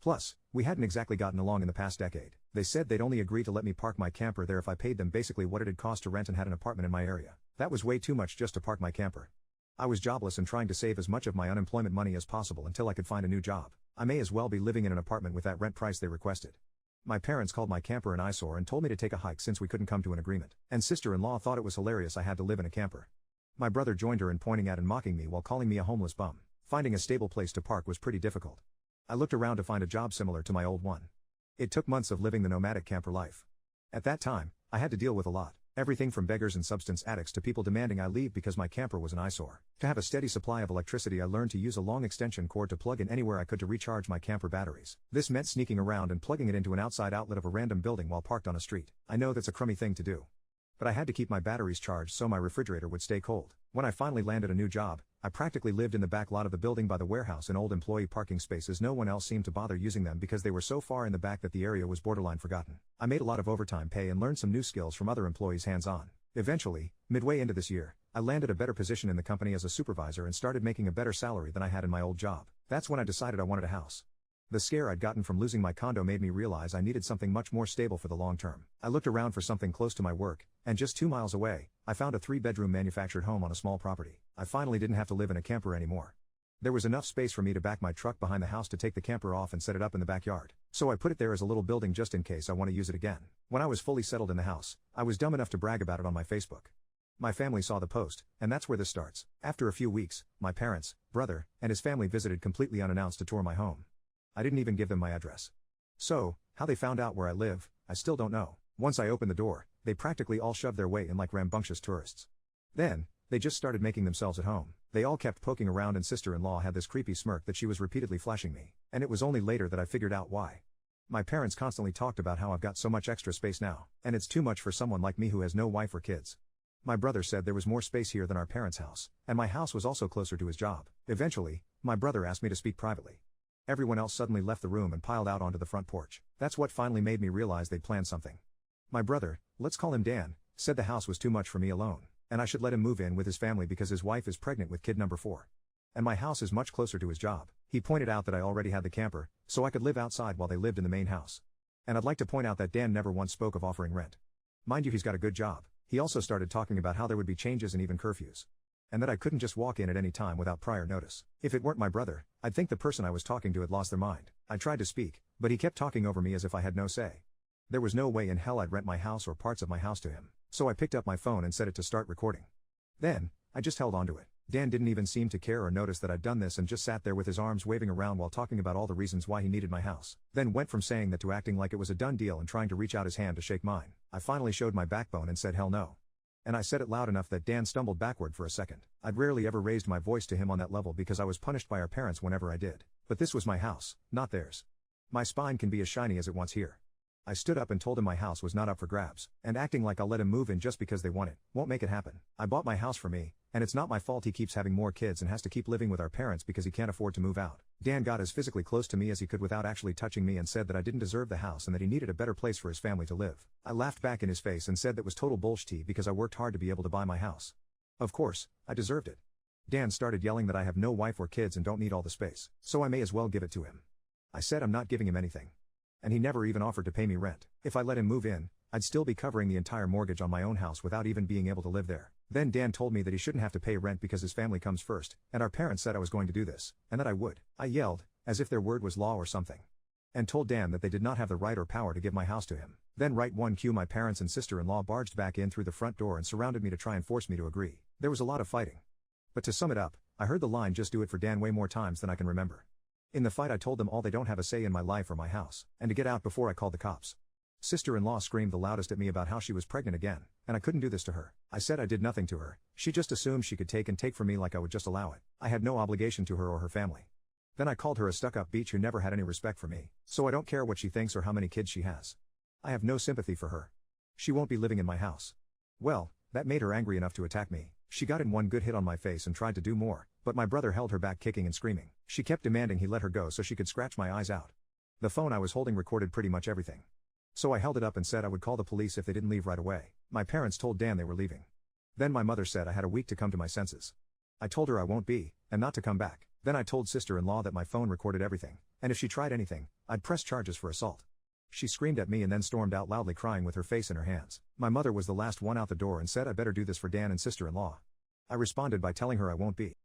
Plus, we hadn't exactly gotten along in the past decade. They said they'd only agree to let me park my camper there if I paid them basically what it'd cost to rent and had an apartment in my area. That was way too much just to park my camper. I was jobless and trying to save as much of my unemployment money as possible until I could find a new job. I may as well be living in an apartment with that rent price they requested. My parents called my camper an eyesore and told me to take a hike since we couldn't come to an agreement. And sister-in-law thought it was hilarious I had to live in a camper. My brother joined her in pointing at and mocking me while calling me a homeless bum. Finding a stable place to park was pretty difficult. I looked around to find a job similar to my old one. It took months of living the nomadic camper life. At that time, I had to deal with a lot. Everything from beggars and substance addicts to people demanding I leave because my camper was an eyesore. To have a steady supply of electricity, I learned to use a long extension cord to plug in anywhere I could to recharge my camper batteries. This meant sneaking around and plugging it into an outside outlet of a random building while parked on a street. I know that's a crummy thing to do. But I had to keep my batteries charged so my refrigerator would stay cold. When I finally landed a new job, I practically lived in the back lot of the building by the warehouse in old employee parking spaces. No one else seemed to bother using them because they were so far in the back that the area was borderline forgotten. I made a lot of overtime pay and learned some new skills from other employees hands-on. Eventually, midway into this year, I landed a better position in the company as a supervisor and started making a better salary than I had in my old job. That's when I decided I wanted a house. The scare I'd gotten from losing my condo made me realize I needed something much more stable for the long term. I looked around for something close to my work, and just 2 miles away, I found a 3-bedroom manufactured home on a small property. I finally didn't have to live in a camper anymore. There was enough space for me to back my truck behind the house to take the camper off and set it up in the backyard. So I put it there as a little building just in case I want to use it again. When I was fully settled in the house, I was dumb enough to brag about it on my Facebook. My family saw the post, and that's where this starts. After a few weeks, my parents, brother, and his family visited completely unannounced to tour my home. I didn't even give them my address. So, how they found out where I live, I still don't know. Once I opened the door, they practically all shoved their way in like rambunctious tourists. Then, they just started making themselves at home. They all kept poking around and sister-in-law had this creepy smirk that she was repeatedly flashing me. And it was only later that I figured out why. My parents constantly talked about how I've got so much extra space now, and it's too much for someone like me who has no wife or kids. My brother said there was more space here than our parents' house, and my house was also closer to his job. Eventually, my brother asked me to speak privately. Everyone else suddenly left the room and piled out onto the front porch. That's what finally made me realize they'd planned something. My brother, let's call him Dan, said the house was too much for me alone, and I should let him move in with his family because his wife is pregnant with kid number 4. And my house is much closer to his job. He pointed out that I already had the camper, so I could live outside while they lived in the main house. And I'd like to point out that Dan never once spoke of offering rent. Mind you, he's got a good job. He also started talking about how there would be changes and even curfews. And that I couldn't just walk in at any time without prior notice. If it weren't my brother, I'd think the person I was talking to had lost their mind. I tried to speak, but he kept talking over me as if I had no say. There was no way in hell I'd rent my house or parts of my house to him, so I picked up my phone and set it to start recording. Then, I just held onto it. Dan didn't even seem to care or notice that I'd done this and just sat there with his arms waving around while talking about all the reasons why he needed my house. Then went from saying that to acting like it was a done deal and trying to reach out his hand to shake mine. I finally showed my backbone and said hell no. And I said it loud enough that Dan stumbled backward for a second. I'd rarely ever raised my voice to him on that level because I was punished by our parents whenever I did. But this was my house, not theirs. My spine can be as shiny as it wants here. I stood up and told him my house was not up for grabs, and acting like I'll let him move in just because they want it won't make it happen. I bought my house for me, and it's not my fault he keeps having more kids and has to keep living with our parents because he can't afford to move out. Dan got as physically close to me as he could without actually touching me and said that I didn't deserve the house and that he needed a better place for his family to live. I laughed back in his face and said that was total bullshit because I worked hard to be able to buy my house. Of course, I deserved it. Dan started yelling that I have no wife or kids and don't need all the space, so I may as well give it to him. I said I'm not giving him anything. And he never even offered to pay me rent. If I let him move in, I'd still be covering the entire mortgage on my own house without even being able to live there. Then Dan told me that he shouldn't have to pay rent because his family comes first, and our parents said I was going to do this, and that I would. I yelled, as if their word was law or something. And told Dan that they did not have the right or power to give my house to him. Then right one cue my parents and sister-in-law barged back in through the front door and surrounded me to try and force me to agree. There was a lot of fighting. But to sum it up, I heard the line just do it for Dan way more times than I can remember. In the fight I told them all they don't have a say in my life or my house, and to get out before I called the cops. Sister-in-law screamed the loudest at me about how she was pregnant again, and I couldn't do this to her. I said I did nothing to her. She just assumed she could take from me like I would just allow it. I had no obligation to her or her family. Then I called her a stuck-up bitch who never had any respect for me, so I don't care what she thinks or how many kids she has. I have no sympathy for her. She won't be living in my house. Well, that made her angry enough to attack me. She got in one good hit on my face and tried to do more, but my brother held her back kicking and screaming. She kept demanding he let her go so she could scratch my eyes out. The phone I was holding recorded pretty much everything. So I held it up and said I would call the police if they didn't leave right away. My parents told Dan they were leaving. Then my mother said I had a week to come to my senses. I told her I won't be, and not to come back. Then I told sister-in-law that my phone recorded everything, and if she tried anything, I'd press charges for assault. She screamed at me and then stormed out loudly crying with her face in her hands. My mother was the last one out the door and said I better do this for Dan and sister-in-law. I responded by telling her I won't be.